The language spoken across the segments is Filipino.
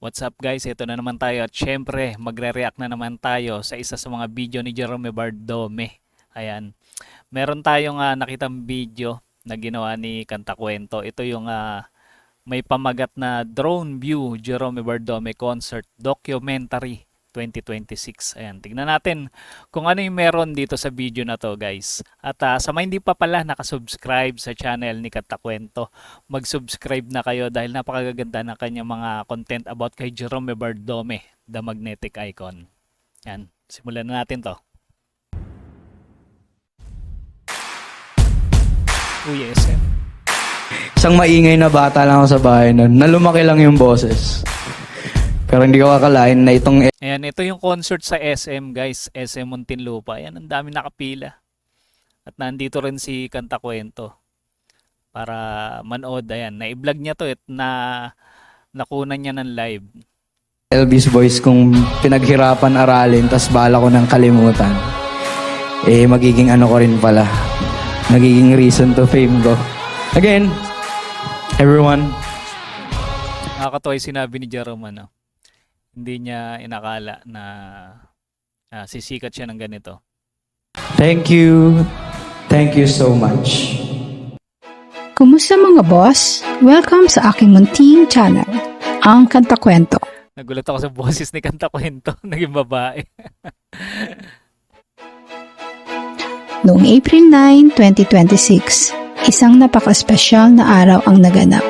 What's up guys? Ito na naman tayo at syempre magre-react na naman tayo sa isa sa mga video ni Jerome Bardome. Ayan. Meron tayong nakitang video na ginawa ni Kanta Kwento. Ito yung may pamagat na Drone View Jerome Bardome Concert Documentary 2026. Ayan, tignan natin kung ano yung meron dito sa video na to guys. At sa mga hindi pa pala nakasubscribe sa channel ni Kanta Kwento, mag-subscribe na kayo dahil napakaganda ng kanyang mga content about kay Jerome Bardome, the magnetic icon. Yan, simulan na natin to. Uy, SM. Isang maingay na bata lang ako sa bahay nun, na lumaki lang yung boses. Pero hindi ko akalain na itong... Ayan, ito yung concert sa SM guys, SM Muntinlupa. Ayan, ang dami nakapila. At nandito rin si Kanta Kwento para manood. Ayan, na-vlog niya to at nakunan niya ng live. Elvis voice kung pinaghirapan aralin, tas bala ko ng kalimutan. Magiging ano ko rin pala. Magiging reason to fame ko. Again, everyone. Nakakatawa yung sinabi ni Jerome, hindi niya inakala na sisikat siya ng ganito. Thank you. Thank you so much. Kumusta mga boss? Welcome sa aking munting channel, ang Kanta Kwento. Nagulat ako sa boses ni Kanta Kwento, naging babae. Noong April 9, 2026, isang napaka-espesyal na araw ang naganap.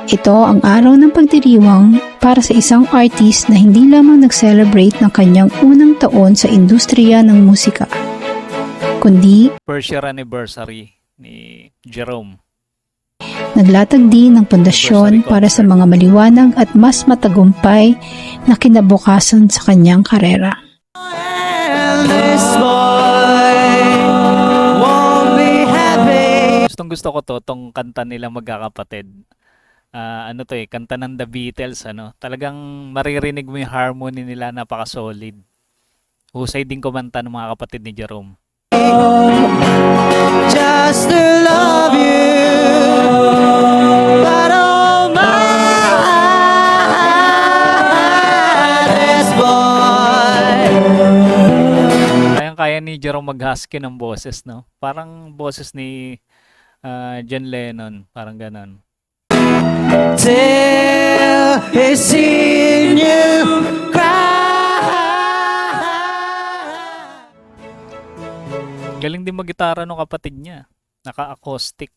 Ito ang araw ng pagdiriwang para sa isang artist na hindi lamang nag-celebrate ng kanyang unang taon sa industriya ng musika, kundi First year anniversary ni Jerome. naglatag din ng pundasyon para sa mga maliwanag at mas matagumpay na kinabukasan sa kanyang karera. Gustong gusto ko tong kanta nila magkakapatid. Kanta ng The Beatles, Talagang maririnig mo yung harmony nila, napaka-solid. Husay din kumanta ng mga kapatid ni Jerome. Just to love you, but oh my, this boy. Kaya ni Jerome mag-husky ng boses, no? Parang boses ni John Lennon, parang ganon. Till he's seen you cry. Galing din mag-gitara ng kapatid niya. Naka-acoustic.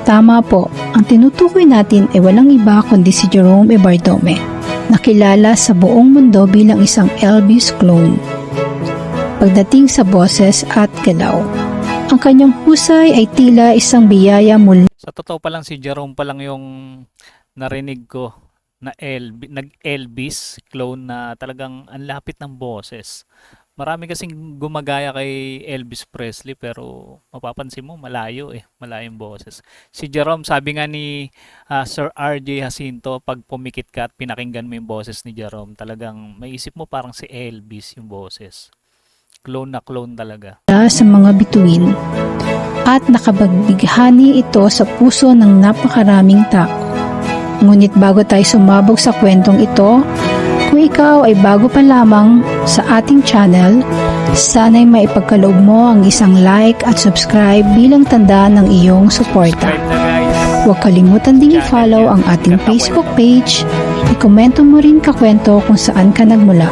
Tama po, ang tinutukoy natin ay walang iba kundi si Jerome Bardome, nakilala sa buong mundo bilang isang Elvis clone. Pagdating sa boses at galaw, ang kanyang husay ay tila isang biyaya mula Sa totoo pa lang si Jerome pa lang yung narinig ko na nag-Elvis clone na talagang ang lapit ng boses. Marami kasing gumagaya kay Elvis Presley pero mapapansin mo malayo malayo yung boses. Si Jerome, sabi nga ni Sir RJ Jacinto, pag pumikit ka at pinakinggan mo yung boses ni Jerome, talagang maisip mo parang si Elvis yung boses. Clone na clone talaga. sa mga bituin at nakabagbighani ito sa puso ng napakaraming tao. Ngunit bago tayo sumabog sa kwentong ito, kung ikaw ay bago pa lamang sa ating channel, sana'y maipagkaloob mo ang isang like at subscribe bilang tanda ng iyong suporta. Subscribe na guys. Huwag kalimutan ding i-follow ang ating Facebook page. I-komento mo rin kakwento kung saan ka nagmula.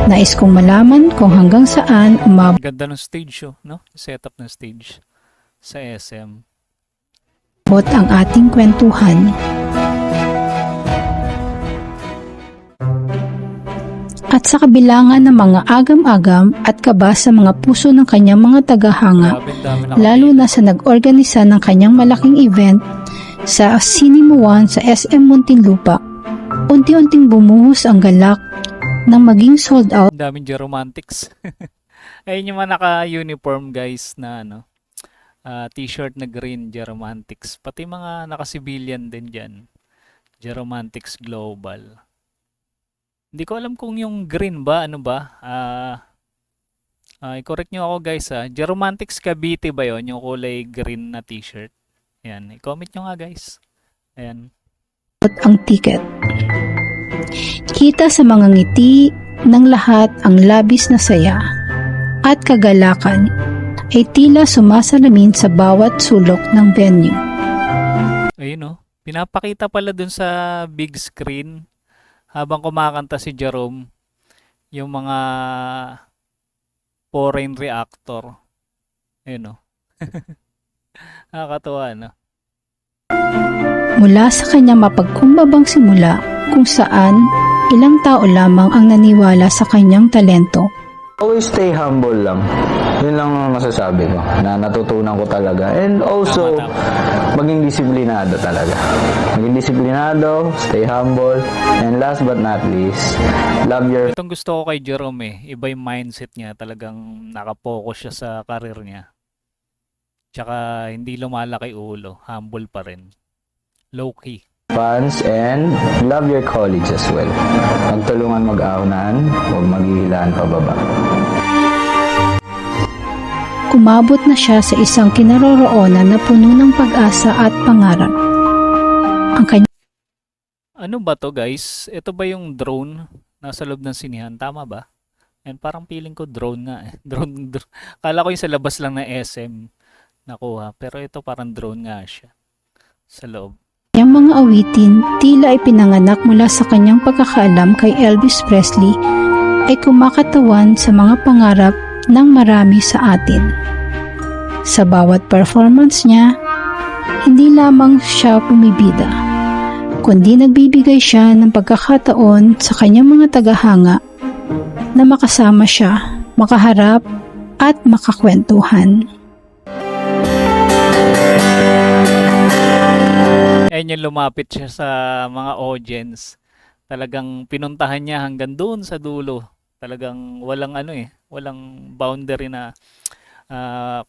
Nais kong malaman kung hanggang saan umabot Ganda ng stage no? Setup ng stage sa SM. ang ating kwentuhan. At sa kabilangan ng mga agam-agam at kaba sa mga puso ng kanyang mga tagahanga, Grabe, dami na lalo na sa nag-organisa ng kanyang malaking event sa Cinema One sa SM Muntinlupa, unti-unting bumuhos ang galak nang maging sold out daming Geromantics. Ayun yung mga naka-uniform guys na t-shirt na green Geromantics. Pati mga naka-civilian din dyan. Geromantics Global. Hindi ko alam kung yung green ba, i-correct nyo ako guys Geromantics Cavite ba yon yung kulay green na t-shirt? Ayan, i-comment nyo nga guys. Ayan. suot ang tiket. Kita sa mga ngiti ng lahat ang labis na saya at kagalakan ay tila sumasalamin sa bawat sulok ng venue. Ayun, oh. Pinapakita pala dun sa big screen habang kumakanta si Jerome yung mga foreign reactor. Ayun, oh. Nakakatuwa, no? Mula sa kanyang mapagkumbabang simula kung saan ilang tao lamang ang naniwala sa kanyang talento. Always stay humble lang. Yun lang ang masasabi ko na natutunan ko talaga. And also, maging disiplinado talaga. Maging disiplinado, stay humble, and last but not least, love your Itong gusto ko kay Jerome iba yung mindset niya, talagang nakapokus siya sa karir niya. Tsaka hindi lumalaki ulo, humble pa rin. Low key. fans and love your colleagues as well. Magtulungan mag-aunan, huwag maghihilaan pababa. Umabot na siya sa isang kinaroroonan na puno ng pag-asa at pangarap. Ang kanyang Ano ba to guys? Ito ba yung drone nasa loob ng sinihan? Tama ba? And parang feeling ko drone nga eh. Drone. Kala ko yung sa labas lang na SM nakuha. Pero ito parang drone nga siya. Sa loob. mga awitin tila ay pinanganak mula sa kanyang pagkakaalam kay Elvis Presley ay kumakatawan sa mga pangarap ng marami sa atin. Sa bawat performance niya, hindi lamang siya pumibida, kundi nagbibigay siya ng pagkakataon sa kanyang mga tagahanga na makasama siya, makaharap at makakwentuhan. Ayun yung lumapit siya sa mga audience. Talagang pinuntahan niya hanggang doon sa dulo. Talagang walang walang boundary na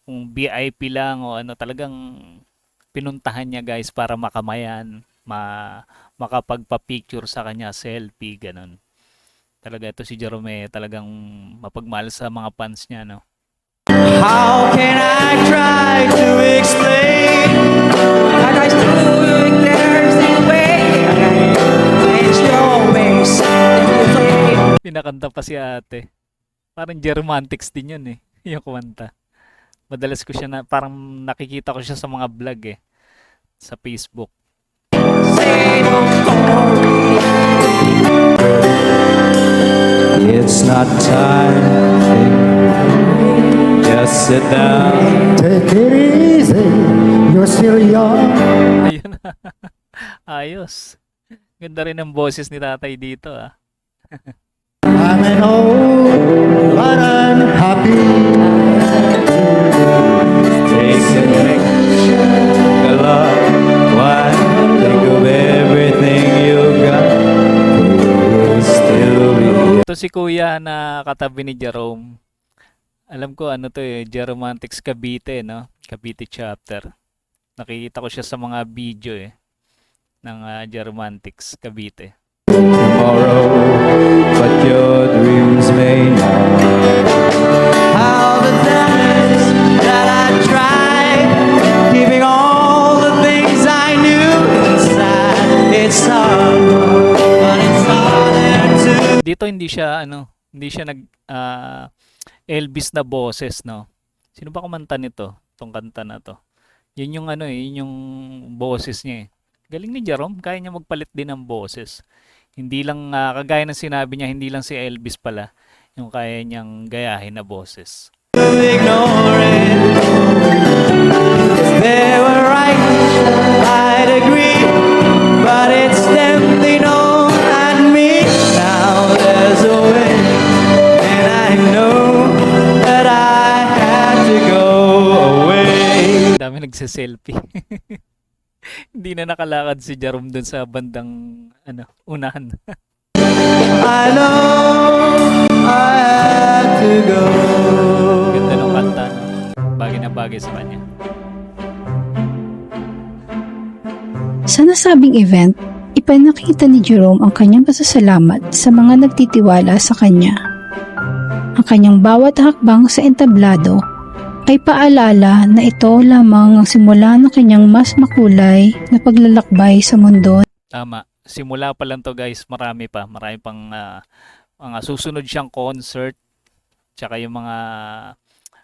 kung VIP lang o ano, talagang pinuntahan niya guys para makamayan, makapagpa-picture sa kanya, selfie, ganun. Talaga ito si Jerome, talagang mapagmahal sa mga fans niya, no? How can I try to explain? I try to there's a way. It's your ways. Pinakanta pa si ate. Parang Germantics din yun eh, yung kumanta. Madalas ko siya parang nakikita ko siya sa mga vlog eh, sa Facebook. Say no story. It's not time. Just sit down. Take it easy, you're still young. Ayun. Ayos. Ganda rin ang boses ni tatay dito ah. I'm an old but unhappy. Take a drink. A lot. Why think of everything you got? You'll still be here. Ito si kuya na katabi ni Jerome. Alam ko ano to eh, Geromantics Cavite, no? Cavite chapter. Nakikita ko siya sa mga video eh ng Geromantics Cavite. Tomorrow, but your dreams may not. How the times that I tried, keeping all the things I knew inside. It's hard, but it's harder to. Dito hindi siya nag Elvis na boses, no? Sino ba kumanta nito? Tong kanta na to. Yun yung yun yung boses niya eh. Galing ni Jerome, kaya niya magpalit din ng boses. Hindi lang kagaya ng sinabi niya, hindi lang si Elvis pala yung kaya niyang gayahin na boses. Ignore it. If they were right, I'd agree. But it's them, they know not me. Now there's a way, and I know that I had to go away. Dami nagse-selfie. Hindi na nakalakad si Jerome dun sa bandang unahan. I know I had to go. Ganda ng kanta, no? Bagay na bagay sa kanya. Sa nasabing event, ipinakita ni Jerome ang kanyang pasasalamat sa mga nagtitiwala sa kanya. Ang kanyang bawat hakbang sa entablado ay paalala na ito lamang ang simula ng kanyang mas makulay na paglalakbay sa mundo. Tama. simula pa lang to guys, marami pang mga susunod siyang concert, tsaka yung mga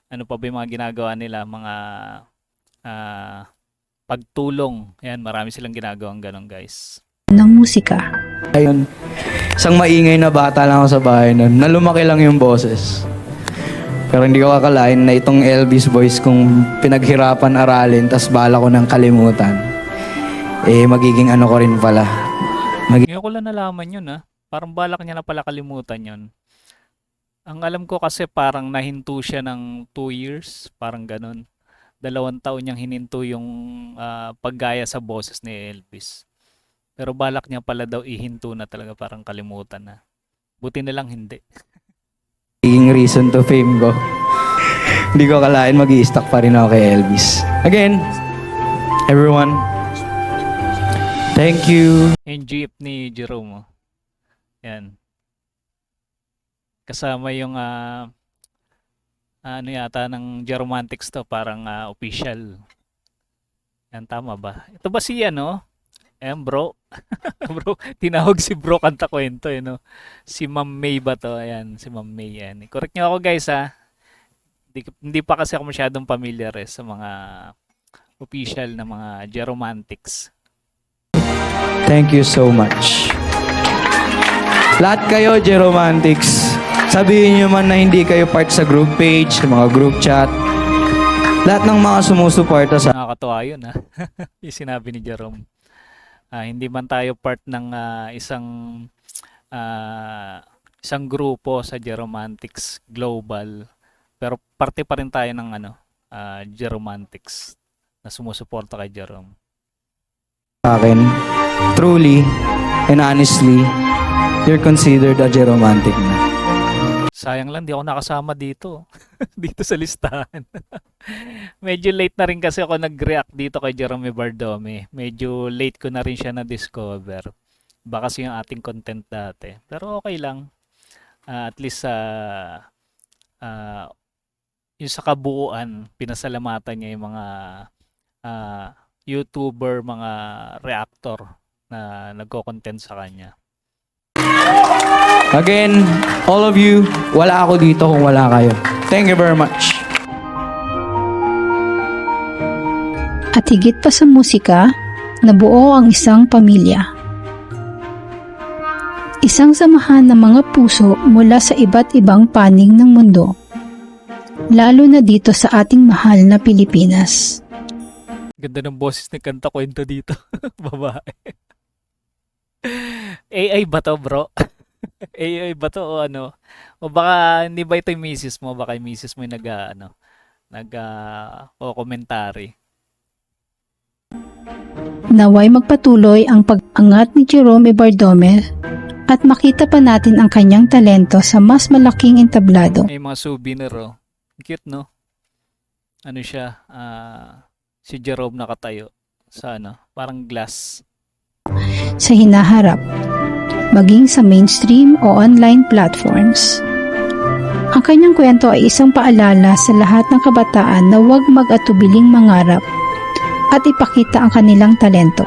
ano pa ba yung mga ginagawa nila, mga ah, pagtulong. Ayan, marami silang ginagawang ganun guys. ng musika. Ayun, isang maingay na bata lang ako sa bahay nun, na lumaki lang yung boses. Pero hindi ko akalain na itong Elvis voice kung pinaghirapan aralin, tas bala ko ng kalimutan, magiging ano ko rin pala. Ngayon ko lang nalaman yun Parang balak niya na pala kalimutan yun. Ang alam ko kasi parang nahinto siya ng 2 years, parang ganun. 2 taon niyang hininto yung paggaya sa boses ni Elvis. Pero balak niya pala daw ihinto na talaga, parang kalimutan na. Buti na lang hindi. Magiging reason to fame ko. Hindi ko akalain mag-i-stuck pa rin ako kay Elvis. Again, everyone, thank you. Yung jeep ni Jerome. Yan. Kasama yung ano yata ng Geromantics to, parang official. Yan, tama ba? Ito ba si bro? Bro, tinawag si bro kanta kwento no. Si Ma'am May ba to? Ayan, si Ma'am May yan. Correct niyo ako guys Hindi pa kasi ako masyadong familiar sa mga official na mga Geromantics. Thank you so much. Lahat kayo, Geromantics, sabihin nyo man na hindi kayo part sa group page, sa mga group chat, lahat ng mga sumusuporta sa Nakakatuwa yun yung sinabi ni Jerome. Hindi man tayo part ng isang grupo sa Geromantics Global, pero parte pa rin tayo ng Geromantics na sumusuporta kay Jerome. akin. Truly and honestly, you're considered a Geromantic na. Sayang lang di ako nakasama dito. Dito sa listahan. Medyo late na rin kasi ako nag-react dito kay Jerome Bardome. Medyo late ko na rin siya na-discover. Baka kasi yung ating content dati. Pero okay lang. At least yung sa kabuuan, pinasalamatan niya yung mga YouTuber, mga reactor na nagko-content sa kanya. Again, all of you, wala ako dito kung wala kayo. Thank you very much. At higit pa sa musika, nabuo ang isang pamilya. Isang samahan ng mga puso mula sa iba't ibang panig ng mundo, lalo na dito sa ating mahal na Pilipinas. Ganda ng boses ni kanta kwento dito. Babae. AI ba to, bro? AI ba to o ano? O baka hindi ba ito yung misis mo? Baka yung misis mo yung komentary. Naway magpatuloy ang pag-angat ni Jerome Bardome at makita pa natin ang kanyang talento sa mas malaking entablado. May mga souvenir Cute no? Ano siya? Si Jerome nakatayo sa parang glass. Sa hinaharap, maging sa mainstream o online platforms. Ang kanyang kwento ay isang paalala sa lahat ng kabataan na huwag mag-atubiling mangarap at ipakita ang kanilang talento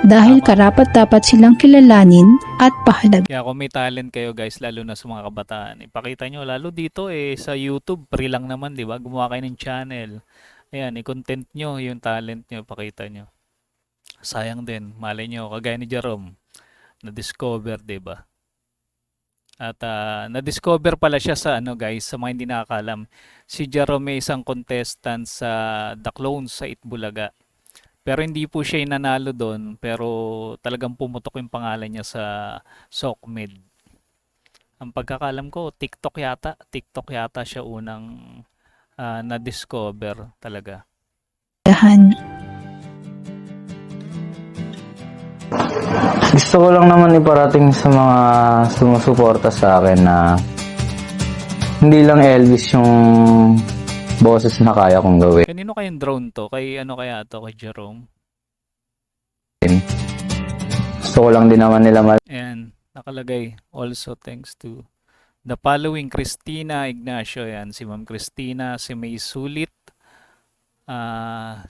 dahil karapat-dapat silang kilalanin at pahalagahan. Kaya kung may talent kayo guys, lalo na sa mga kabataan, ipakita nyo. Lalo dito sa YouTube, free lang naman, di ba? Gumawa kayo ng channel. Ayan, i-content nyo yung talent nyo, pakita nyo. Sayang din, malay nyo, kagaya ni Jerome, na-discover, di ba? At na-discover pala siya sa guys, sa mga hindi nakakalam. Si Jerome ay isang contestant sa The Clones sa Itbulaga. Pero hindi po siya nanalo doon, pero talagang pumutok yung pangalan niya sa SOCMED. Ang pagkakalam ko, TikTok yata siya unang na-discover talaga. Gusto ko lang naman iparating sa mga sumusuporta sa akin na hindi lang Elvis yung boses na kaya kong gawin. Kanino kayong drone to? Kay kaya to? Kay Jerome? Gusto ko lang din naman nila Ayan, nakalagay. Also thanks to the following: Christina Ignacio, yan, si Ma'am Christina, si May Sulit,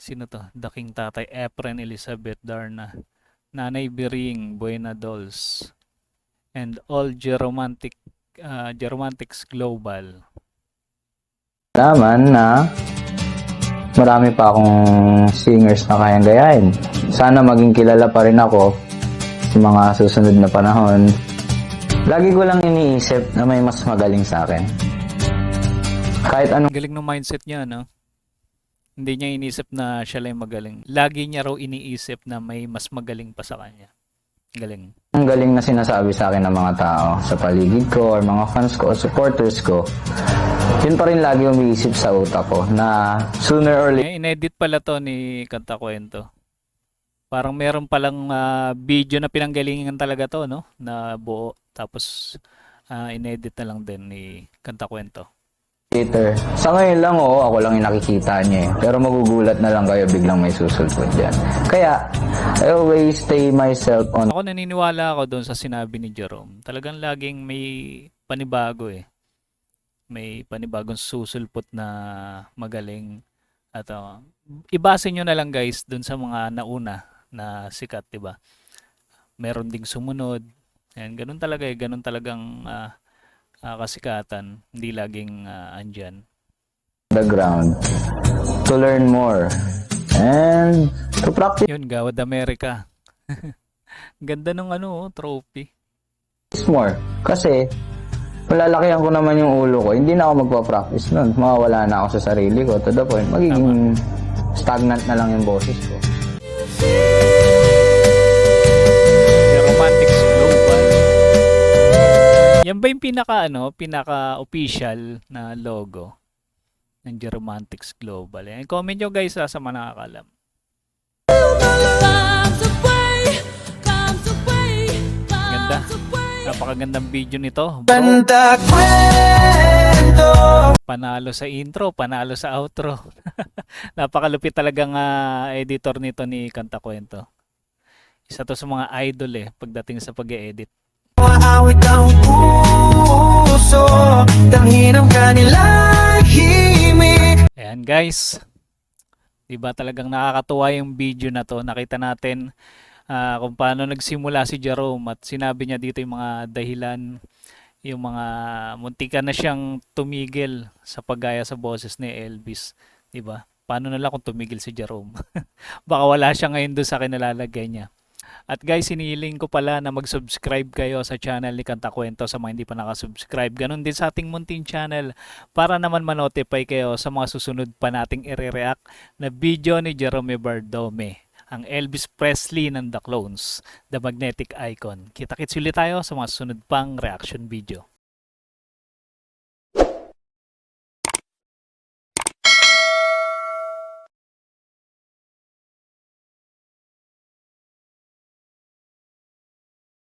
sino to? Daking tatay, Efren Elizabeth Darna, Nanay Biring, Buena Dolls, and all Geromantics Global. Naman na marami pa akong singers na kayang gayahin. Sana maging kilala pa rin ako sa mga susunod na panahon. Lagi ko lang iniisip na may mas magaling sa akin. Kahit anong Galing ng mindset niya, no? Hindi niya inisip na siya lang magaling. Lagi niya raw iniisip na may mas magaling pa sa kanya. Galing. galing na sinasabi sa akin ng mga tao sa paligid ko or mga fans ko o supporters ko, yun pa rin lagi umiisip sa utak ko na sooner or later Inedit pala to ni Kanta Kwento. Parang meron palang video na pinanggalingan talaga to, no? Na buo. Tapos inedit na lang din ni Kanta Kwento. Sa ngayon lang, ako lang yung nakikita niya eh. Pero magugulat na lang kayo biglang may susulpot dyan. Kaya, I always stay myself on. Ako naniniwala ako doon sa sinabi ni Jerome. Talagang laging may panibago eh. May panibagong susulpot na magaling. At ibase nyo na lang guys doon sa mga nauna na sikat, diba? Meron ding sumunod. Ayan, ganun talaga eh. Ganun talagang kasikatan. Hindi laging andyan. The ground to learn more and to practice Yun, Gawad America. Ganda ng trophy. more. Kasi, malalakihan ko naman yung ulo ko. Hindi na ako magpa-practice nun. Mawawala na ako sa sarili ko. To the point, magiging stagnant na lang yung boses ko. Romantics Global. Yan ba yung pinaka-official na logo ng Geromantics Global? Yan, comment nyo guys sa mga nakakalam. Ganda. Napakagandang video nito. Bro. Panalo sa intro, panalo sa outro. Napakalupit talagang editor nito ni Kanta Kwento. Isa to sa mga idol pagdating sa pag-e-edit. Awit ang puso, tanghin ang kanilang himig. Ayan guys. Diba talagang nakakatuwa yung video na to. Nakita natin kung paano nagsimula si Jerome at sinabi niya dito yung mga dahilan, yung mga muntikan na siyang tumigil sa paggaya sa boses ni Elvis. Diba? Paano na lang kung tumigil si Jerome? Baka wala siya ngayon doon sa kinalalagay niya. At guys, hinihiling ko pala na mag-subscribe kayo sa channel ni Kanta Kwento sa mga hindi pa nakasubscribe. Ganon din sa ating munting channel para naman ma-notify kayo sa mga susunod pa nating i-react na video ni Jerome Bardome, ang Elvis Presley ng The Clones, The Magnetic Icon. Kita-kits ulit tayo sa mga susunod pang reaction video.